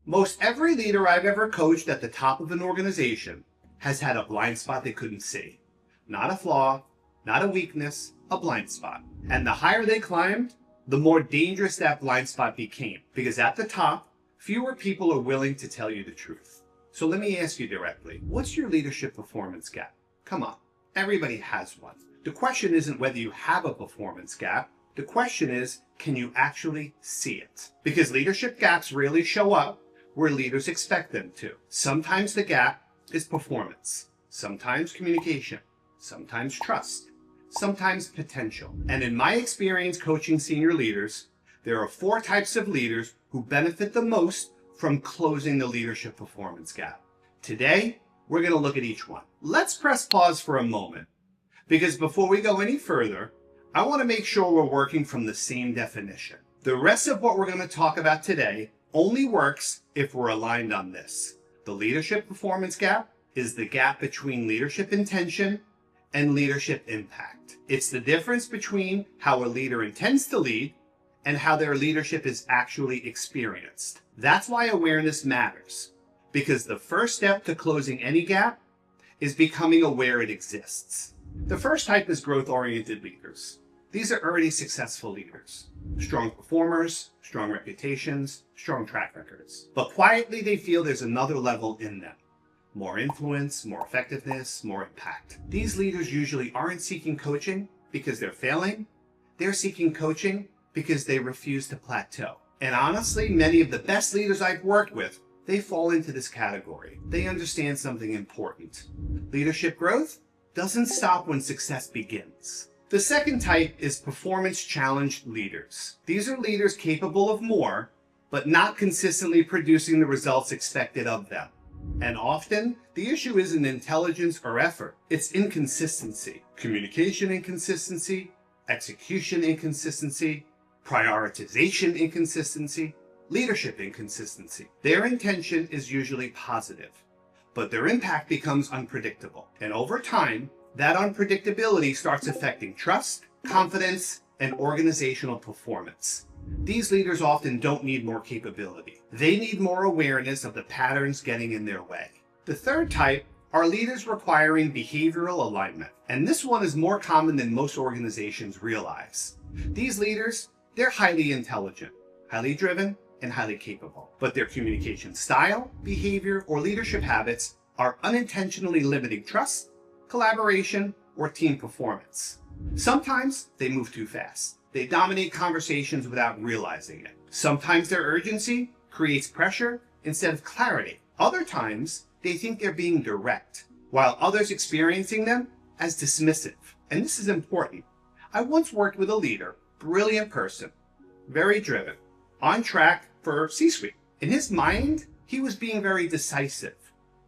Most every leader I've ever coached at the top of an organization has had a blind spot they couldn't see. Not a flaw, not a weakness, a blind spot. And the higher they climbed, the more dangerous that blind spot became. Because at the top, fewer people are willing to tell you the truth. So let me ask you directly, what's your leadership performance gap? Come on, everybody has one. The question isn't whether you have a performance gap. The question is, can you actually see it? Because leadership gaps rarely show up where leaders expect them to. Sometimes the gap is performance, sometimes communication, sometimes trust, sometimes potential. And in my experience coaching senior leaders, there are 4 types of leaders who benefit the most from closing the leadership performance gap. Today, we're going to look at each one. Let's press pause for a moment, because before we go any further, I want to make sure we're working from the same definition. The rest of what we're going to talk about today only works if we're aligned on this. The leadership performance gap is the gap between leadership intention and leadership impact. It's the difference between how a leader intends to lead and how their leadership is actually experienced. That's why awareness matters, because the first step to closing any gap is becoming aware it exists. The first type is growth-oriented leaders. These are already successful leaders. Strong performers, strong reputations, strong track records. But quietly they feel there's another level in them. More influence, more effectiveness, more impact. These leaders usually aren't seeking coaching because they're failing. They're seeking coaching because they refuse to plateau. And honestly, many of the best leaders I've worked with, they fall into this category. They understand something important. Leadership growth doesn't stop when success begins. The second type is performance-challenged leaders. These are leaders capable of more, but not consistently producing the results expected of them. And often, the issue isn't intelligence or effort, it's inconsistency. Communication inconsistency, execution inconsistency, prioritization inconsistency, leadership inconsistency. Their intention is usually positive, but their impact becomes unpredictable. And over time, that unpredictability starts affecting trust, confidence, and organizational performance. These leaders often don't need more capability. They need more awareness of the patterns getting in their way. The third type are leaders requiring behavioral alignment. And this one is more common than most organizations realize. These leaders, they're highly intelligent, highly driven, and highly capable. But their communication style, behavior, or leadership habits are unintentionally limiting trust, collaboration, or team performance. Sometimes they move too fast. They dominate conversations without realizing it. Sometimes their urgency creates pressure instead of clarity. Other times, they think they're being direct, while others experiencing them as dismissive. And this is important. I once worked with a leader, brilliant person, very driven, on track for C-suite. In his mind, he was being very decisive.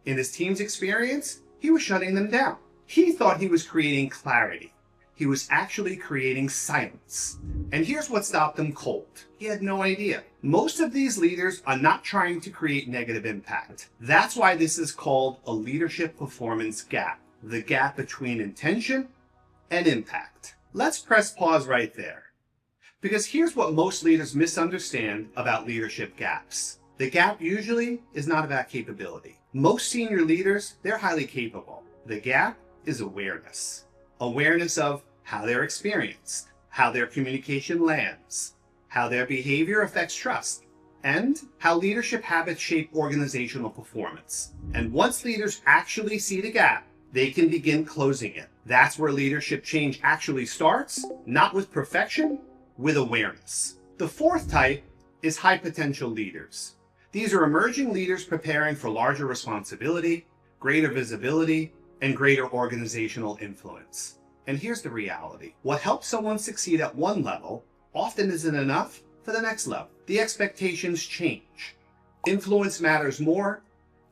In his team's experience, he was shutting them down. He thought he was creating clarity. He was actually creating silence. And here's what stopped him cold. He had no idea. Most of these leaders are not trying to create negative impact. That's why this is called a leadership performance gap. The gap between intention and impact. Let's press pause right there. Because here's what most leaders misunderstand about leadership gaps. The gap usually is not about capability. Most senior leaders, they're highly capable. The gap is awareness. Awareness of how they're experienced, how their communication lands, how their behavior affects trust, and how leadership habits shape organizational performance. And once leaders actually see the gap, they can begin closing it. That's where leadership change actually starts, not with perfection, with awareness. The fourth type is high potential leaders. These are emerging leaders preparing for larger responsibility, greater visibility, and greater organizational influence. And here's the reality. What helps someone succeed at one level often isn't enough for the next level. The expectations change. Influence matters more,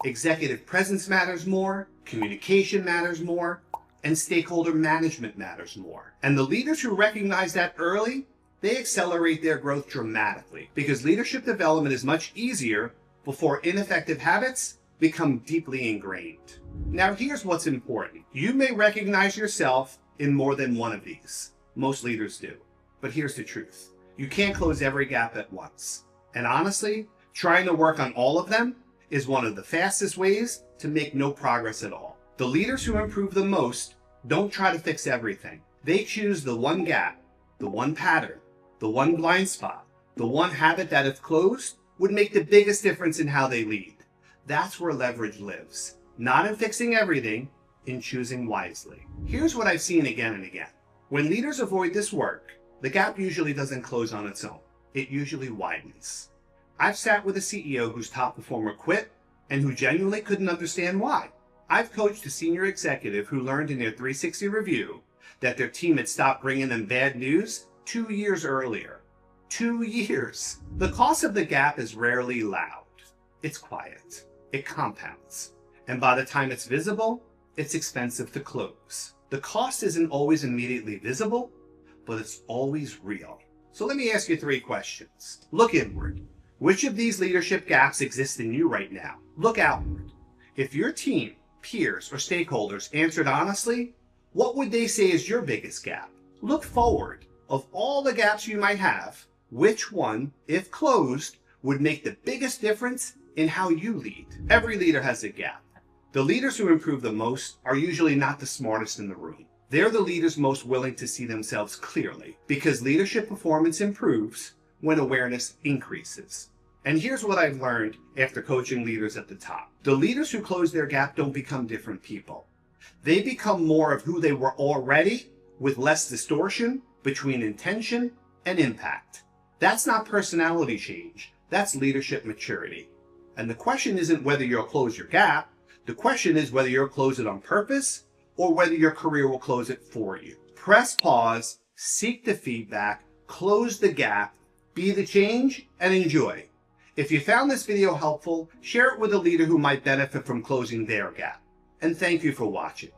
executive presence matters more, communication matters more, and stakeholder management matters more. And the leaders who recognize that early, they accelerate their growth dramatically, because leadership development is much easier before ineffective habits become deeply ingrained. Now here's what's important. You may recognize yourself in more than one of these. Most leaders do. But here's the truth. You can't close every gap at once. And honestly, Trying to work on all of them is one of the fastest ways to make no progress at all. The leaders who improve the most don't try to fix everything. They choose the one gap, the one pattern, the one blind spot, the one habit that if closed would make the biggest difference in how they lead. That's where leverage lives. Not in fixing everything, in choosing wisely. Here's what I've seen again and again. When leaders avoid this work, the gap usually doesn't close on its own. It usually widens. I've sat with a CEO whose top performer quit and who genuinely couldn't understand why. I've coached a senior executive who learned in their 360 review that their team had stopped bringing them bad news 2 years earlier. 2 years. The cost of the gap is rarely loud. It's quiet. It compounds. And by the time it's visible, it's expensive to close. The cost isn't always immediately visible, but it's always real. So let me ask you 3 questions. Look inward. Which of these leadership gaps exist in you right now? Look outward. If your team, peers, or stakeholders answered honestly, what would they say is your biggest gap? Look forward. Of all the gaps you might have, which one, if closed, would make the biggest difference in how you lead? Every leader has a gap. The leaders who improve the most are usually not the smartest in the room. They're the leaders most willing to see themselves clearly, because leadership performance improves when awareness increases. And here's what I've learned after coaching leaders at the top. The leaders who close their gap don't become different people. They become more of who they were already, with less distortion between intention and impact. That's not personality change. That's leadership maturity. And the question isn't whether you'll close your gap. The question is whether you'll close it on purpose or whether your career will close it for you. Press pause, seek the feedback, close the gap, be the change, and enjoy. If you found this video helpful, share it with a leader who might benefit from closing their gap. And thank you for watching.